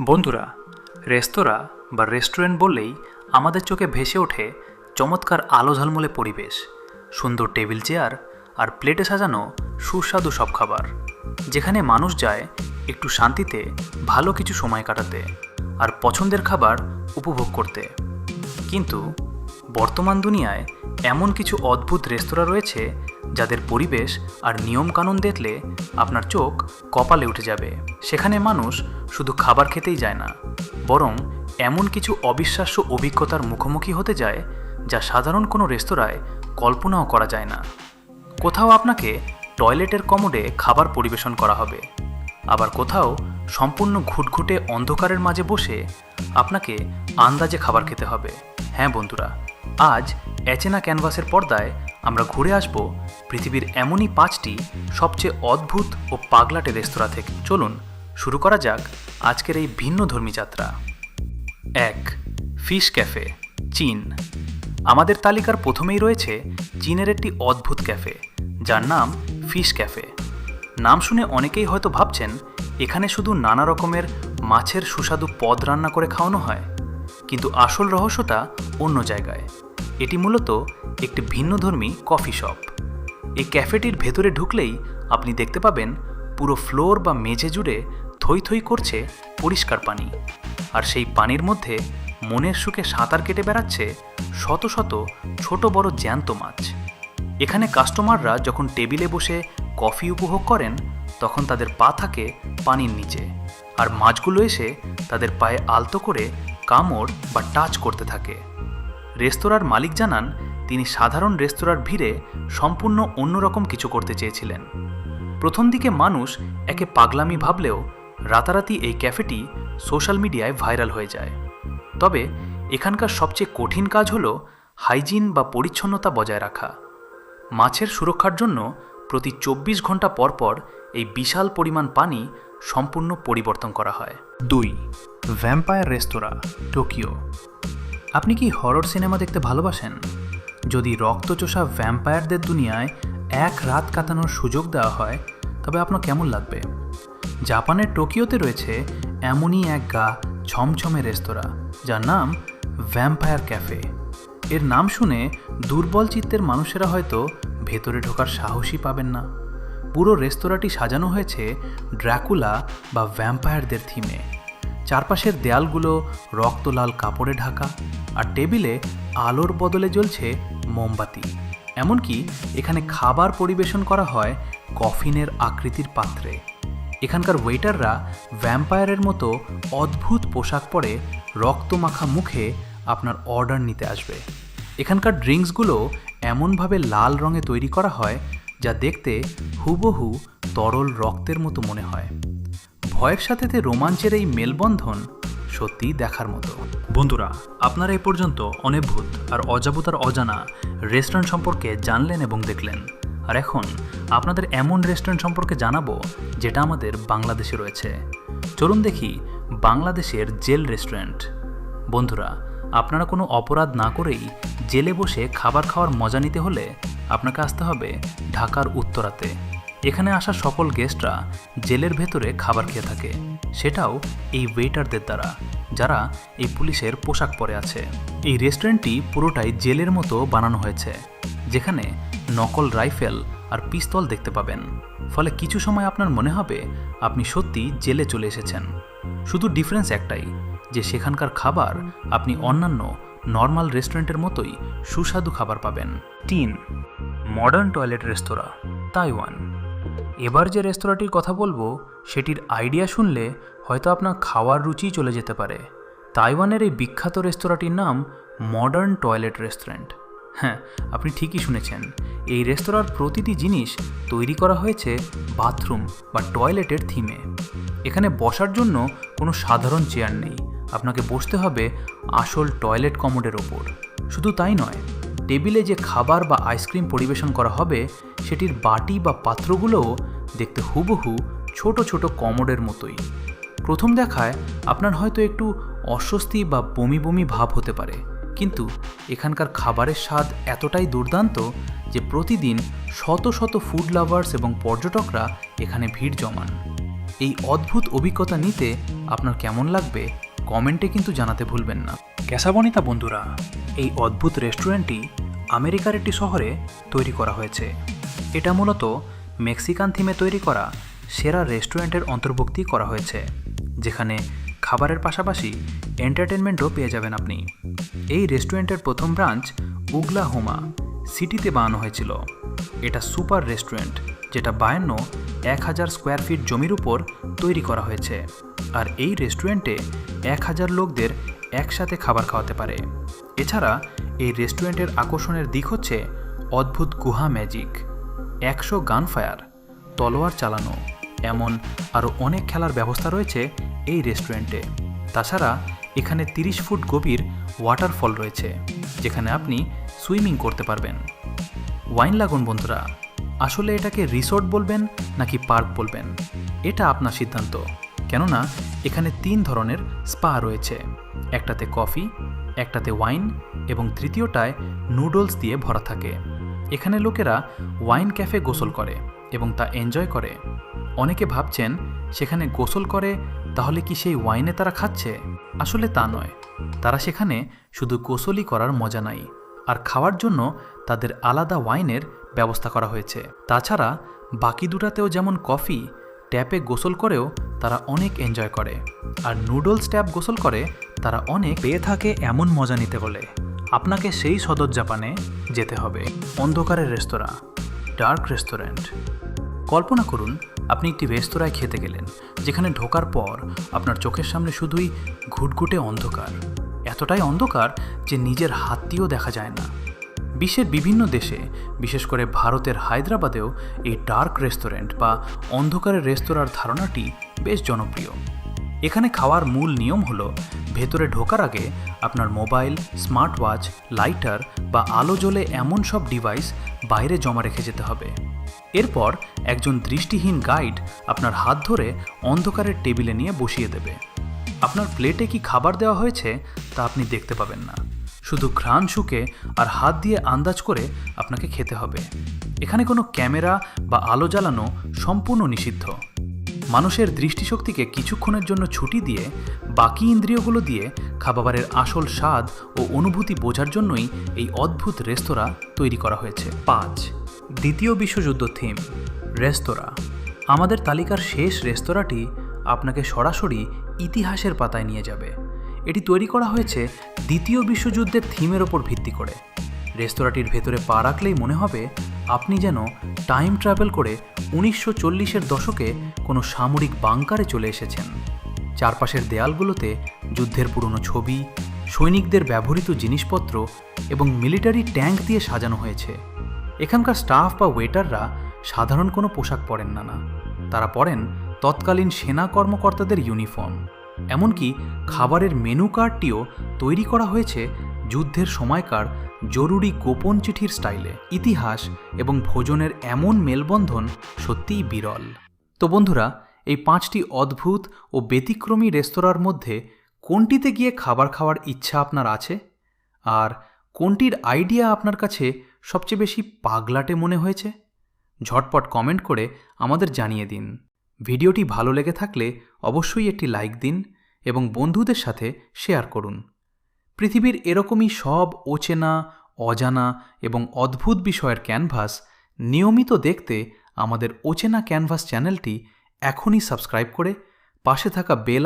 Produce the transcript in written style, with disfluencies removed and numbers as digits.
বন্ধুরা, রেস্তোরাঁ বা রেস্টুরেন্ট বললেই আমাদের চোখে ভেসে ওঠে চমৎকার আলো ঝলমলে পরিবেশ, সুন্দর টেবিল চেয়ার আর প্লেটে সাজানো সুস্বাদু সব খাবার, যেখানে মানুষ যায় একটু শান্তিতে ভালো কিছু সময় কাটাতে আর পছন্দের খাবার উপভোগ করতে। কিন্তু বর্তমান দুনিয়ায় এমন কিছু অদ্ভুত রেস্তোরাঁ রয়েছে যাদের পরিবেশ আর নিয়মকানুন দেখলে আপনার চোখ কপালে উঠে যাবে। সেখানে মানুষ শুধু খাবার খেতেই যায় না, বরং এমন কিছু অবিশ্বাস্য অভিজ্ঞতার মুখোমুখি হতে যায় যা সাধারণ কোনো রেস্তোরাঁয় কল্পনাও করা যায় না। কোথাও আপনাকে টয়লেটের কমোডে খাবার পরিবেশন করা হবে, আবার কোথাও সম্পূর্ণ ঘুটঘুটে অন্ধকারের মাঝে বসে আপনাকে আন্দাজে খাবার খেতে হবে। হ্যাঁ বন্ধুরা, আজ অচেনা ক্যানভাসের পর্দায় আমরা ঘুরে আসব পৃথিবীর এমনই 5টি সবচেয়ে অদ্ভুত ও পাগলাটে রেস্তোরাঁ থেকে। চলুন শুরু করা যাক আজকের এই ভিন্নধর্মী যাত্রা। 1. ফিশ ক্যাফে, চীন। আমাদের তালিকার প্রথমেই রয়েছে চীনের একটি অদ্ভুত ক্যাফে, যার নাম ফিশ ক্যাফে। নাম শুনে অনেকেই হয়তো ভাবছেন এখানে শুধু নানা রকমের মাছের সুস্বাদু পদ রান্না করে খাওয়ানো হয়, কিন্তু আসল রহস্যটা অন্য জায়গায়। এটি মূলত একটি ভিন্নধর্মী কফি শপ। এই ক্যাফেটির ভেতরে ঢুকলেই আপনি দেখতে পাবেন পুরো ফ্লোর বা মেঝে জুড়ে থই থই করছে পরিষ্কার পানি, আর সেই পানির মধ্যে মনের সুখে সাঁতার কেটে বেড়াচ্ছে শত শত ছোট বড় জ্যান্ত মাছ। এখানে কাস্টমাররা যখন টেবিলে বসে কফি উপভোগ করেন, তখন তাদের পা থাকে পানির নিচে, আর মাছগুলো এসে তাদের পায়ে আলতো করে কামড় বা টাচ করতে থাকে। রেস্তোরাঁর মালিক জানান তিনি সাধারণ রেস্তোরাঁর ভিড়ে সম্পূর্ণ অন্যরকম কিছু করতে চেয়েছিলেন। প্রথম দিকে মানুষ একে পাগলামি ভাবলেও রাতারাতি এই ক্যাফেটি সোশ্যাল মিডিয়ায় ভাইরাল হয়ে যায়। তবে এখানকার সবচেয়ে কঠিন কাজ হলো হাইজিন বা পরিচ্ছন্নতা বজায় রাখা। মাছের সুরক্ষার জন্য প্রতি 24 ঘন্টা পর পর এই বিশাল পরিমাণ পানি সম্পূর্ণ পরিবর্তন করা হয়। 2. ভ্যাম্পায়ার রেস্তোরাঁ, টোকিও। আপনি কি হরর সিনেমা দেখতে ভালোবাসেন? যদি রক্তচোষা ভ্যাম্পায়ারদের দুনিয়ায় এক রাত কাটানোর সুযোগ দেওয়া হয়, তবে আপনার কেমন লাগবে? জাপানের টোকিওতে রয়েছে এমনই এক গা ছমছমে রেস্তোরাঁ, যার নাম ভ্যাম্পায়ার ক্যাফে। এর নাম শুনে দুর্বল চিত্তের মানুষেরা হয়তো ভেতরে ঢোকার সাহসই পাবেন না। পুরো রেস্তোরাঁটি সাজানো হয়েছে ড্র্যাকুলা বা ভ্যাম্পায়ারদের থিমে। চারপাশের দেয়ালগুলো রক্তলাল কাপড়ে ঢাকা, আর টেবিলে আলোর বদলে জ্বলছে মোমবাতি। এমনকি এখানে খাবার পরিবেশন করা হয় কফিনের আকৃতির পাত্রে। এখানকার ওয়েটাররা ভ্যাম্পায়ারের মতো অদ্ভুত পোশাক পরে রক্তমাখা মুখে আপনার অর্ডার নিতে আসবে। এখানকার ড্রিঙ্কসগুলো এমনভাবে লাল রঙে তৈরি করা হয় যা দেখতে হুবহু তরল রক্তের মতো মনে হয়। ভয়ের সাথে রোমাঞ্চের এই মেলবন্ধন সত্যিই দেখার মতো। বন্ধুরা, আপনারা এ পর্যন্ত অনেভূত আর অজাবতার অজানা রেস্টুরেন্ট সম্পর্কে জানলেন এবং দেখলেন, আর এখন আপনাদের এমন রেস্টুরেন্ট সম্পর্কে জানাবো যেটা আমাদের বাংলাদেশে রয়েছে। চলুন দেখি বাংলাদেশের জেল রেস্টুরেন্ট। বন্ধুরা, আপনারা কোনো অপরাধ না করেই জেলে বসে খাবার খাওয়ার মজা নিতে হলে আপনাকে আসতে হবে ঢাকার উত্তরাতে। এখানে আসা সকল গেস্টরা জেলের ভেতরে খাবার খেয়ে থাকে, সেটাও এই ওয়েটারদের দ্বারা, যারা এই পুলিশের পোশাক পরে আছে। এই রেস্টুরেন্টটি পুরোটাই জেলের মতো বানানো হয়েছে, যেখানে নকল রাইফেল আর পিস্তল দেখতে পাবেন। ফলে কিছু সময় আপনার মনে হবে আপনি সত্যি জেলে চলে এসেছেন। শুধু ডিফারেন্স একটাই, যে সেখানকার খাবার আপনি অন্যান্য নর্মাল রেস্টুরেন্টের মতোই সুস্বাদু খাবার পাবেন। 3. মডার্ন টয়লেট রেস্তোরাঁ, তাইওয়ান। এবার যে রেস্তোরাঁটির কথা বলবো সেটির আইডিয়া শুনলে হয়তো আপনার খাওয়ার রুচি চলে যেতে পারে। তাইওয়ানের এই বিখ্যাত রেস্তোরাঁটির নাম মডার্ন টয়লেট রেস্টুরেন্ট। হ্যাঁ, আপনি ঠিকই শুনেছেন। এই রেস্তোরাঁর প্রতিটি জিনিস তৈরি করা হয়েছে বাথরুম বা টয়লেটের থিমে। এখানে বসার জন্য কোনো সাধারণ চেয়ার নেই, আপনাকে বসতে হবে আসল টয়লেট কমোডের ওপর। শুধু তাই নয়, টেবিলে যে খাবার বা আইসক্রিম পরিবেশন করা হবে সেটির বাটি বা পাত্রগুলোও দেখতে হুবহু ছোট ছোট কমোডের মতোই। প্রথম দেখায় আপনার হয়তো একটু অস্বস্তি বা বমি বমি ভাব হতে পারে, কিন্তু এখানকার খাবারের স্বাদ এতটাই দুর্দান্ত যে প্রতিদিন শত শত ফুড লাভার্স এবং পর্যটকরা এখানে ভিড় জমান। এই অদ্ভুত অভিজ্ঞতা নিতে আপনার কেমন লাগবে কমেন্টে কিন্তু জানাতে ভুলবেন না। ক্যাসাবনিতা বন্ধুরা, এই অদ্ভুত রেস্টুরেন্টটি আমেরিকার একটি শহরে তৈরি করা হয়েছে। এটা মূলত মেক্সিকান থিমে তৈরি করা সেরা রেস্টুরেন্টের অন্তর্ভুক্তি করা হয়েছে, যেখানে খাবারের পাশাপাশি এন্টারটেনমেন্টও পেয়ে যাবেন আপনি। এই রেস্টুরেন্টের প্রথম ব্রাঞ্চ ওকলাহোমা সিটিতে বানানো হয়েছিল। এটা সুপার রেস্টুরেন্ট, যেটা 1000 স্কোয়ার ফিট জমির উপর তৈরি করা হয়েছে। আর এই রেস্টুরেন্টে 1000 লোকদের একসাথে খাবার খাওয়াতে পারে। এছাড়া এই রেস্টুরেন্টের আকর্ষণের দিক হচ্ছে অদ্ভুত গুহা ম্যাজিক, 100 গানফায়ার, তলোয়ার চালানো, এমন আরও অনেক খেলার ব্যবস্থা রয়েছে এই রেস্টুরেন্টে। তাছাড়া এখানে 30 ফুট গভীর ওয়াটারফল রয়েছে, যেখানে আপনি সুইমিং করতে পারবেন। ওয়াইন লাগুন বন্ধুরা, আসলে এটাকে রিসোর্ট বলবেন নাকি পার্ক বলবেন এটা আপনার সিদ্ধান্ত। কেননা এখানে 3 ধরনের স্পা রয়েছে, একটাতে কফি, একটাতে ওয়াইন এবং তৃতীয়টায় নুডলস দিয়ে ভরা থাকে। এখানে লোকেরা ওয়াইন ক্যাফে গোসল করে এবং তা এনজয় করে। অনেকে ভাবছেন সেখানে গোসল করে তাহলে কি সেই ওয়াইনে তারা খাচ্ছে? আসলে তা নয়, তারা সেখানে শুধু গোসলই করার মজা নাই, আর খাওয়ার জন্য তাদের আলাদা ওয়াইনের ব্যবস্থা করা হয়েছে। তাছাড়া বাকি দুটাতেও যেমন কফি ট্যাপে গোসল করেও তারা অনেক এনজয় করে, আর নুডলস ট্যাপ গোসল করে তারা অনেক পেয়ে থাকে। এমন মজা নিতে হলে আপনাকে সেই সদর জাপানে যেতে হবে। অন্ধকারের রেস্তোরাঁ, ডার্ক রেস্টুরেন্ট। কল্পনা করুন আপনি একটি রেস্তোরাঁয় খেতে গেলেন, যেখানে ঢোকার পর আপনার চোখের সামনে শুধুই ঘুটঘুটে অন্ধকার, এতটাই অন্ধকার যে নিজের হাত দিয়েও দেখা যায় না। বিশ্বের বিভিন্ন দেশে, বিশেষ করে ভারতের হায়দ্রাবাদেও এই ডার্ক রেস্টুরেন্ট বা অন্ধকারের রেস্তোরাঁর ধারণাটি বেশ জনপ্রিয়। এখানে খাওয়ার মূল নিয়ম হলো ভেতরে ঢোকার আগে আপনার মোবাইল, স্মার্ট ওয়াচ, লাইটার বা আলো জ্বলে এমন সব ডিভাইস বাইরে জমা রেখে যেতে হবে। এরপর একজন দৃষ্টিহীন গাইড আপনার হাত ধরে অন্ধকারের টেবিলে নিয়ে বসিয়ে দেবে। আপনার প্লেটে কি খাবার দেওয়া হয়েছে তা আপনি দেখতে পাবেন না, শুধু ঘ্রাণ শুকে আর হাত দিয়ে আন্দাজ করে আপনাকে খেতে হবে। এখানে কোনো ক্যামেরা বা আলো জ্বালানো সম্পূর্ণ নিষিদ্ধ। মানুষের দৃষ্টিশক্তিকে কিছুক্ষণের জন্য ছুটি দিয়ে বাকি ইন্দ্রিয়গুলো দিয়ে খাবারের আসল স্বাদ ও অনুভূতি বোঝার জন্যই এই অদ্ভুত রেস্তোরাঁ তৈরি করা হয়েছে। 5. দ্বিতীয় বিশ্বযুদ্ধ থিম রেস্তোরাঁ। আমাদের তালিকার শেষ রেস্তোরাঁটি আপনাকে সরাসরি ইতিহাসের পাতায় নিয়ে যাবে। এটি তৈরি করা হয়েছে দ্বিতীয় বিশ্বযুদ্ধের থিমের ওপর ভিত্তি করে। রেস্তোরাঁটির ভেতরে পা রাখলেই মনে হবে আপনি যেন টাইম ট্রাভেল করে 1940-এর দশকে কোনো সামরিক বাংকারে চলে এসেছেন। চারপাশের দেয়ালগুলোতে যুদ্ধের পুরনো ছবি, সৈনিকদের ব্যবহৃত জিনিসপত্র এবং মিলিটারি ট্যাঙ্ক দিয়ে সাজানো হয়েছে। এখানকার স্টাফ বা ওয়েটাররা সাধারণ কোনো পোশাক পরেন না, তারা পরেন তৎকালীন সেনা কর্মকর্তাদের ইউনিফর্ম। এমনকি খাবারের মেনু কার্ডটিও তৈরি করা হয়েছে যুদ্ধের সময়কার জরুরি গোপন চিঠির স্টাইলে। ইতিহাস এবং ভোজনের এমন মেলবন্ধন সত্যিই বিরল। তো বন্ধুরা, এই 5টি অদ্ভুত ও ব্যতিক্রমী রেস্তোরাঁর মধ্যে কোনটিতে গিয়ে খাবার খাওয়ার ইচ্ছা আপনার আছে, আর কোনটির আইডিয়া আপনার কাছে সবচেয়ে বেশি পাগলাটে মনে হয়েছে? ঝটপট কমেন্ট করে আমাদের জানিয়ে দিন। ভিডিওটি ভালো লেগে থাকলে অবশ্যই একটি লাইক দিন এবং বন্ধুদের সাথে শেয়ার করুন। পৃথিবীর এরকমই সব অচেনা, অজানা এবং অদ্ভুত বিষয়ের ক্যানভাস নিয়মিত দেখতে আমাদের অচেনা ক্যানভাস চ্যানেলটি এখনই সাবস্ক্রাইব করে পাশে থাকা বেল